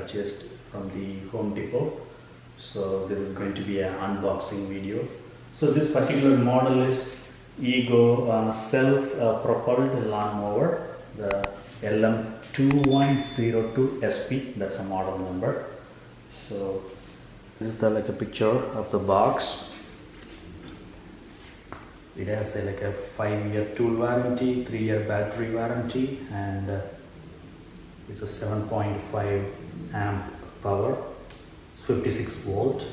purchased from the Home Depot. So this is going to be an unboxing video. So this particular model is Ego self-propelled lawnmower, the LM2102SP. That's a model number. So this is like a picture of the box. It has like a 5-year tool warranty, 3-year battery warranty, and it's a 7.5 amp power, 56 volt.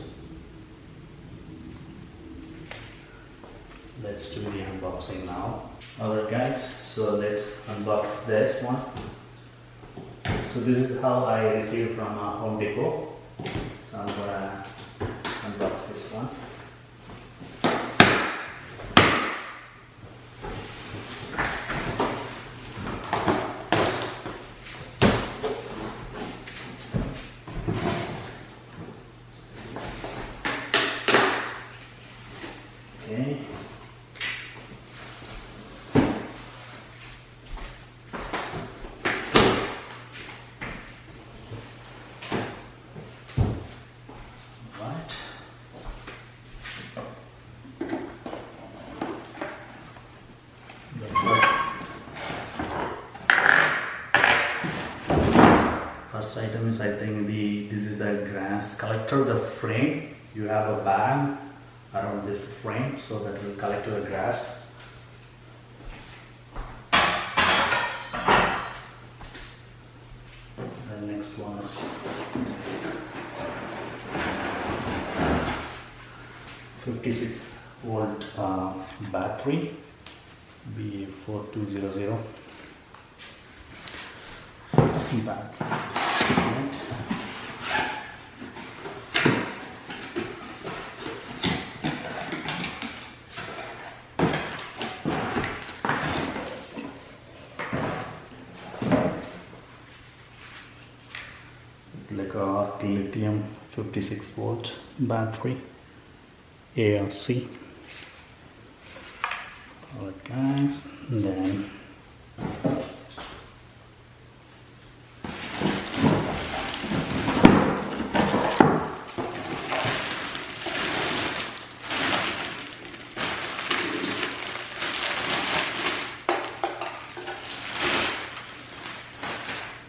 Let's do the unboxing now. Alright guys, so let's unbox this one. So this is how I received from Home Depot. So I'm gonna unbox this one. Okay. Right. First item is, I think this is the grass collector, the frame. You have a bag around this frame so that will collect the grass. The next one is .56 volt battery B4200 battery. Right. Like a lithium 56 volt battery ARC. Alright guys, then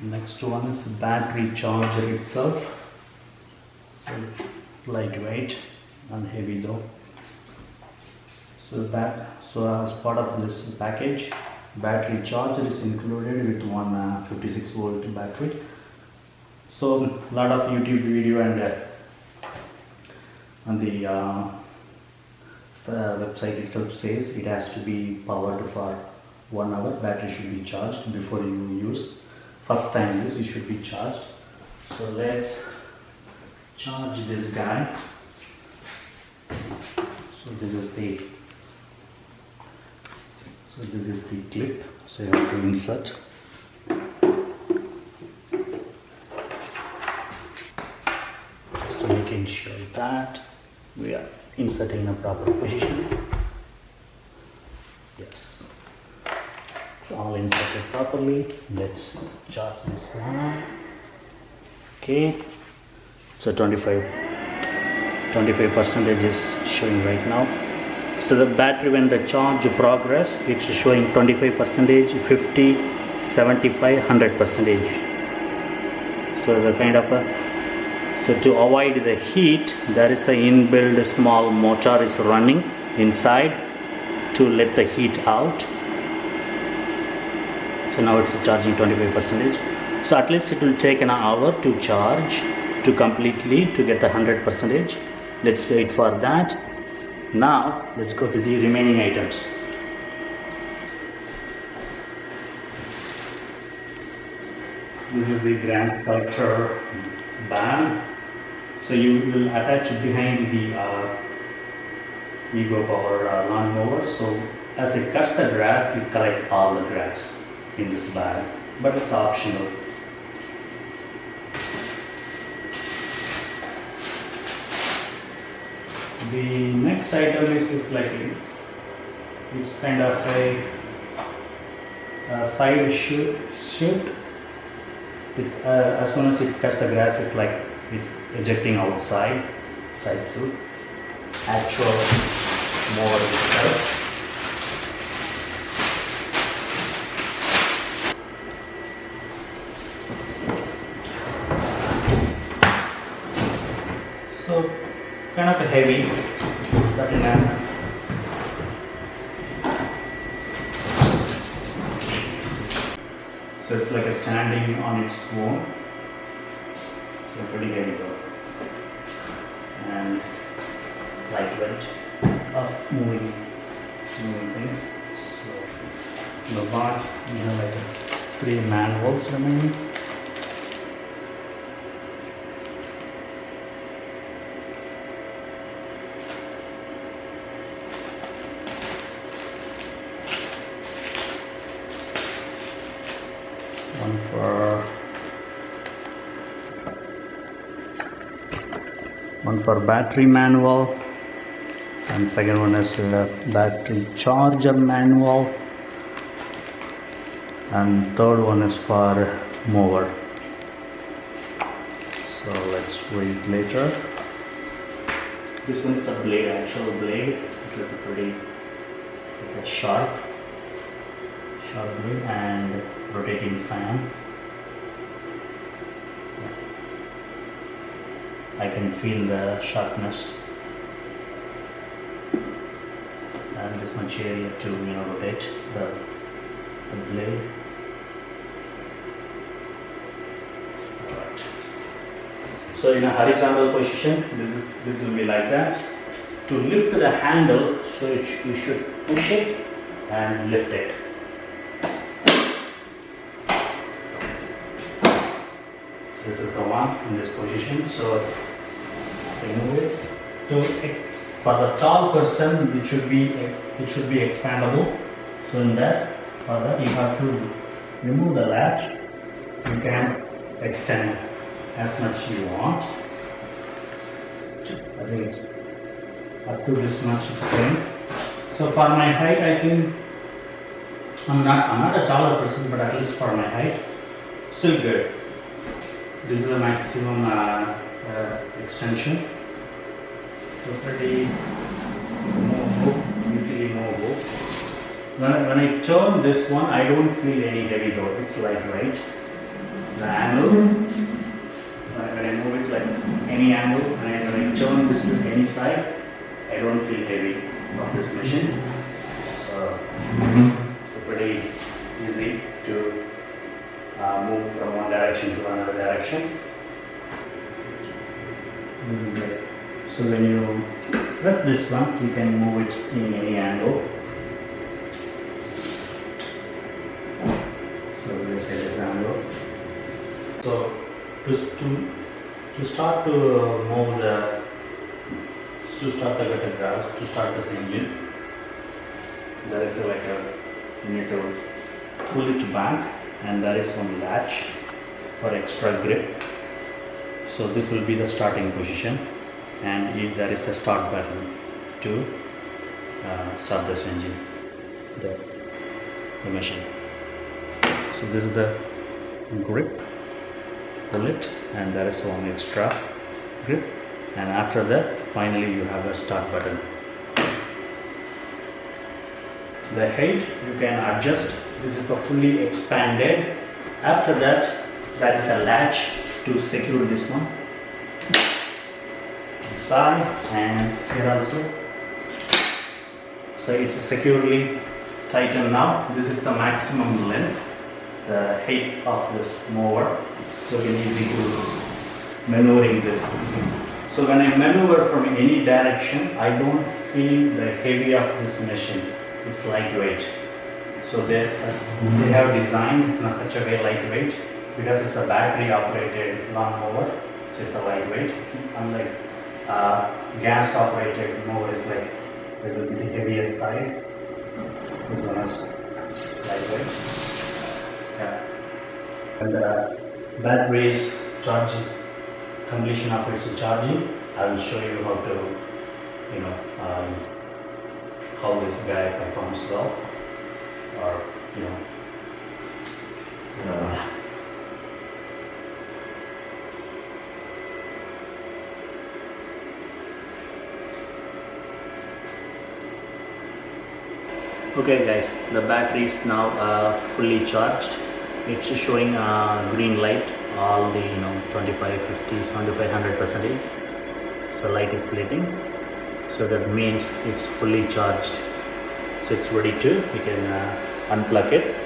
next one is battery charger itself. So lightweight and heavy though. So as part of this package, battery charger is included with one 56 volt battery. So a lot of YouTube video and on the website itself says it has to be powered for 1 hour. Battery should be charged before you use. First time use, it should be charged. So let's charge this guy. So this is the clip. So you have to insert. Just making sure that we are inserting in a proper position. Yes. It's all inserted properly. Let's charge this one. Okay, so 25% is showing right now. So the battery, when the charge progress, it's showing 25%, 50, 75, 100%. So the kind of so to avoid the heat, there is an inbuilt small motor is running inside to let the heat out. So now it's charging 25%. So at least it will take an hour to charge to completely to get the 100%. Let's wait for that. Now let's go to the remaining items. This is the grass collector band. So you will attach it behind the Ego Power lawnmower. So as it cuts the grass, it collects all the grass in this bag, but it's optional. The next item is like it's kind of a side chute It's as soon as it cuts the grass, it's like it's ejecting outside, side through. Actual mower itself. So kind of heavy, but in a so it's like a standing on its own. So pretty heavy though, and lightweight of moving things. So in the box we have like 3 manuals remaining. One for battery manual, and second one is battery charger manual, and third one is for mower. So let's read later. This one is the blade, actual blade. It's like a pretty like a sharp blade and rotating fan. I can feel the sharpness, and this much area to rotate the blade. Alright. So in a horizontal position, this will be like that. To lift the handle, so you should push it and lift it. This is the one in this position, so remove it. For the tall person, it should be expandable. So in that, for that you have to remove the latch. You can extend as much you want. I think it's up to this much strength. So for my height, I think I'm not a taller person, but at least for my height, still good. This is the maximum extension. So pretty movable, easily movable. When I turn this one, I don't feel any heavy though. It's lightweight. The angle, when I move it like any angle, when I turn this to any side, I don't feel heavy of this machine. So pretty easy to move from one direction to another direction. So when you press this one, you can move it in any angle. So we'll say this angle. So to start to move to start the gutter grass, to start this engine, there is you need to pull it back, and there is one latch for extra grip. So this will be the starting position, and there is a start button to start this engine, the machine. So this is the grip, pull it, and there is one extra grip, and after that finally you have a start button. The height you can adjust. This is the fully expanded. After that, there is a latch to secure this one side and here also. So it is securely tightened now. This is the maximum length, the height of this mower. So it is easy to maneuvering this. So when I maneuver from any direction, I don't feel the heavy of this machine. It's lightweight. So they have designed in such a way lightweight because it's a battery operated lawnmower. So it's a lightweight. It's unlike gas operated mower is like a little bit heavier side. This one is lightweight. Yeah. And the battery's charging, completion of its charging, I will show you how to, how this guy performs well, or Okay guys, the battery is now fully charged. It's showing green light, all the 25, 50, 75, 100%. So light is glitting. So that means it's fully charged. So it's ready to, we can unplug it.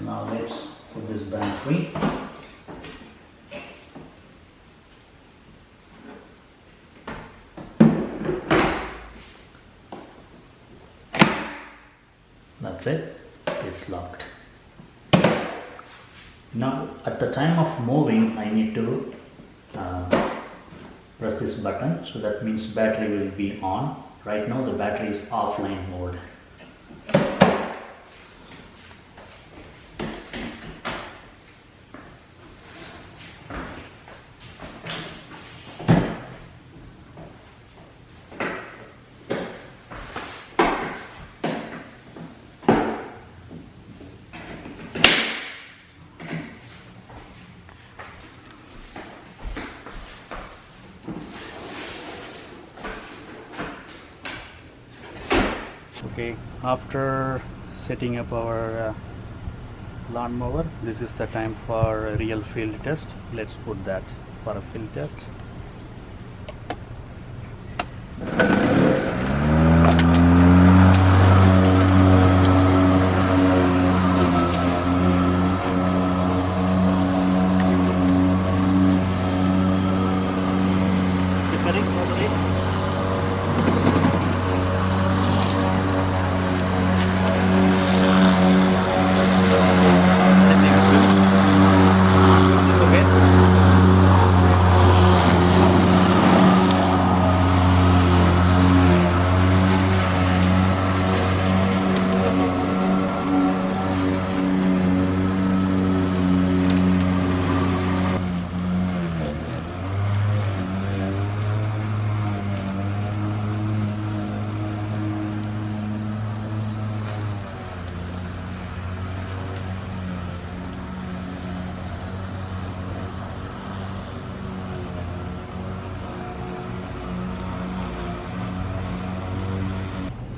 Now let's put this battery. That's it, it's locked. Now at the time of moving I need to press this button, so that means battery will be on. Right now the battery is offline mode. Okay, after setting up our lawnmower, this is the time for a real field test. Let's put that for a field test.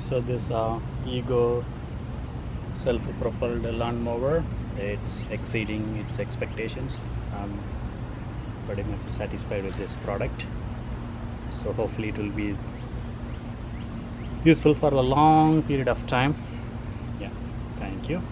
So this Ego self-propelled lawnmower, it's exceeding its expectations. I'm pretty much satisfied with this product. So hopefully it will be useful for a long period of time. Yeah, thank you.